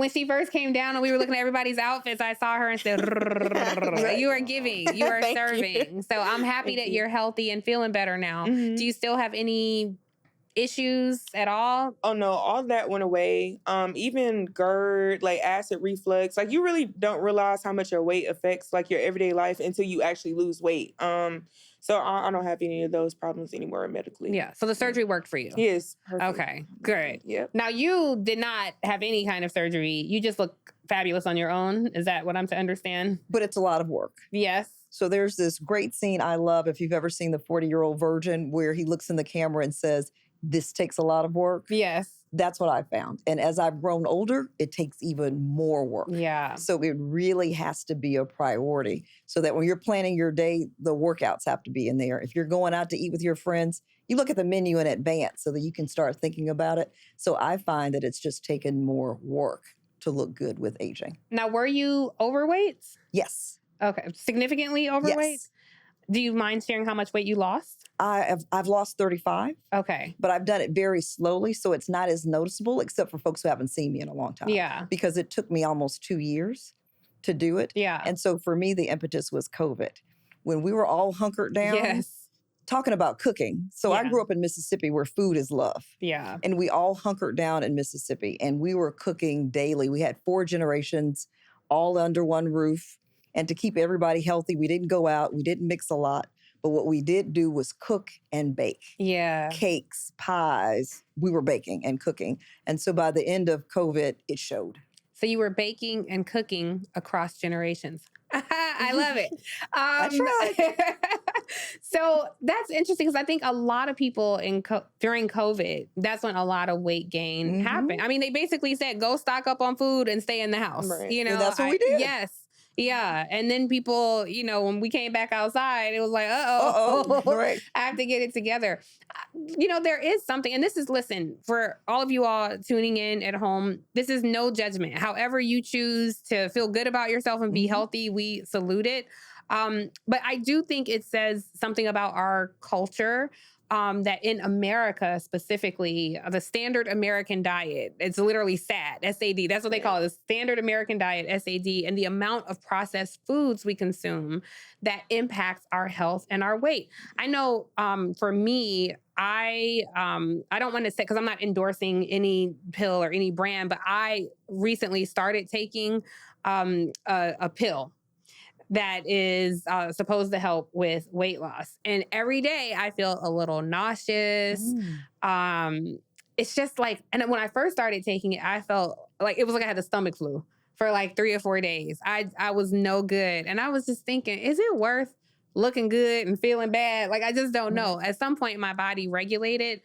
when she first came down and we were looking at everybody's outfits, I saw her and said, you are giving, you are serving. You. So I'm happy that you're healthy and feeling better now. Mm-hmm. Do you still have any issues at all? Oh no, all that went away. Even GERD, like acid reflux, like you really don't realize how much your weight affects like your everyday life until you actually lose weight. So I don't have any of those problems anymore medically. Yeah. So the surgery worked for you? Yes. Perfect. Okay, good. Yep. Now you did not have any kind of surgery. You just look fabulous on your own. Is that what I'm to understand? But it's a lot of work. Yes. So there's this great scene I love, if you've ever seen The 40-Year-Old Virgin, where he looks in the camera and says, this takes a lot of work. Yes. That's what I found. And as I've grown older, it takes even more work. Yeah. So it really has to be a priority so that when you're planning your day, the workouts have to be in there. If you're going out to eat with your friends, you look at the menu in advance so that you can start thinking about it. So I find that it's just taken more work to look good with aging. Now, were you overweight? Yes. Okay. Significantly overweight? Yes. Do you mind sharing how much weight you lost? I've lost 35. Okay. But I've done it very slowly, so it's not as noticeable, except for folks who haven't seen me in a long time. Yeah. Because it took me almost 2 years to do it. Yeah. And so for me, the impetus was COVID. When we were all hunkered down, yes. talking about cooking. So I grew up in Mississippi where food is love. Yeah. And we all hunkered down in Mississippi, and we were cooking daily. We had 4 generations all under one roof. And to keep everybody healthy, we didn't go out. We didn't mix a lot. But what we did do was cook and bake. Yeah. Cakes, pies. We were baking and cooking. And so by the end of COVID, it showed. So you were baking and cooking across generations. I love it. I tried. So that's interesting because I think a lot of people during COVID, that's when a lot of weight gain happened. I mean, they basically said, go stock up on food and stay in the house. Right. You know, and that's what we did. Yes. Yeah. And then people, you know, when we came back outside, it was like, right. I have to get it together. You know, there is something, and this is, listen, for all of you all tuning in at home, this is no judgment. However you choose to feel good about yourself and be healthy, we salute it. But I do think it says something about our culture. That in America specifically, the standard American diet, it's literally SAD, S-A-D. That's what they call it, the standard American diet, S-A-D, and the amount of processed foods we consume that impacts our health and our weight. I know for me, I don't want to say, because I'm not endorsing any pill or any brand, but I recently started taking a pill that is supposed to help with weight loss. And every day I feel a little nauseous. It's just like, and when I first started taking it, I felt like it was like I had the stomach flu for like 3 or 4 days. I was no good. And I was just thinking, is it worth looking good and feeling bad? Like, I just don't know. At some point my body regulated,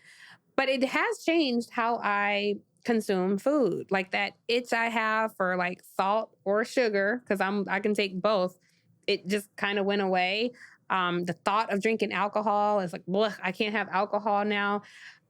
but it has changed how I consume food. Like that itch I have for like salt or sugar, because I can take both. It just kind of went away. The thought of drinking alcohol is like, blech, I can't have alcohol now.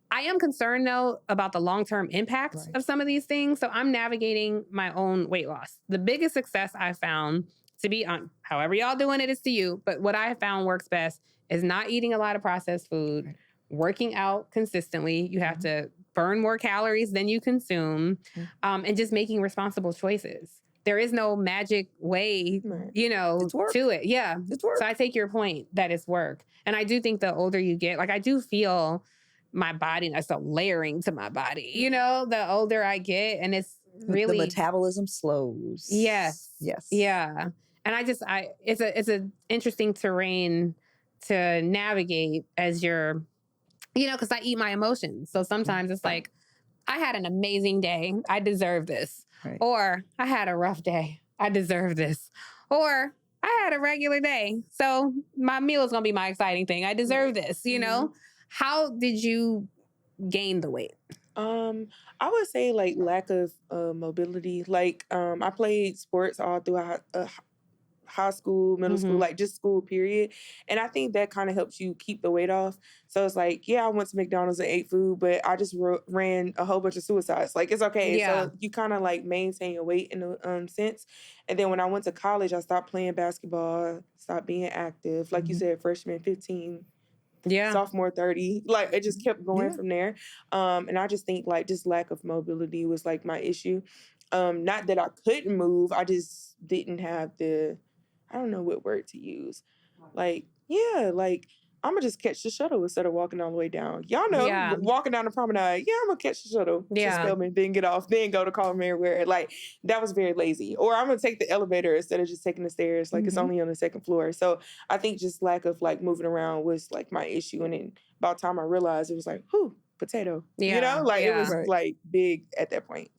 I am concerned, though, about the long-term impacts of some of these things. So I'm navigating my own weight loss. The biggest success I found, to be on, however y'all doing it is to you, but what I have found works best is not eating a lot of processed food, working out consistently. You have to burn more calories than you consume, and just making responsible choices. There is no magic way, you know, to it. Yeah. It's work. So I take your point that it's work. And I do think the older you get, like I do feel my body, I start layering to my body, you know, the older I get. And it's really... The metabolism slows. Yes. Yes. Yeah. And it's an interesting terrain to navigate as you're, you know, because I eat my emotions. So sometimes it's like, I had an amazing day. I deserve this. Right. Or I had a rough day. I deserve this. Or I had a regular day. So my meal is going to be my exciting thing. I deserve this, you know? How did you gain the weight? I would say like lack of mobility. Like I played sports all throughout high school, middle school, like just school period. And I think that kind of helps you keep the weight off. So it's like, yeah, I went to McDonald's and ate food, but I just ran a whole bunch of suicides. Like, it's okay. Yeah. So you kind of like maintain your weight in a sense. And then when I went to college, I stopped playing basketball, stopped being active. Like you said, freshman 15, sophomore 30. Like, it just kept going from there. And I just think like just lack of mobility was like my issue. not that I couldn't move, I just didn't have I don't know what word to use. Like, yeah, like, I'm gonna just catch the shuttle instead of walking all the way down. Y'all know, walking down the promenade, I'm gonna catch the shuttle to Spelman, then get off, then go to Carl Ware. Like, that was very lazy. Or I'm gonna take the elevator instead of just taking the stairs. Like, it's only on the second floor. So I think just lack of like moving around was like my issue. And then about the time I realized, it was like, whew, potato. You know, like it was like big at that point.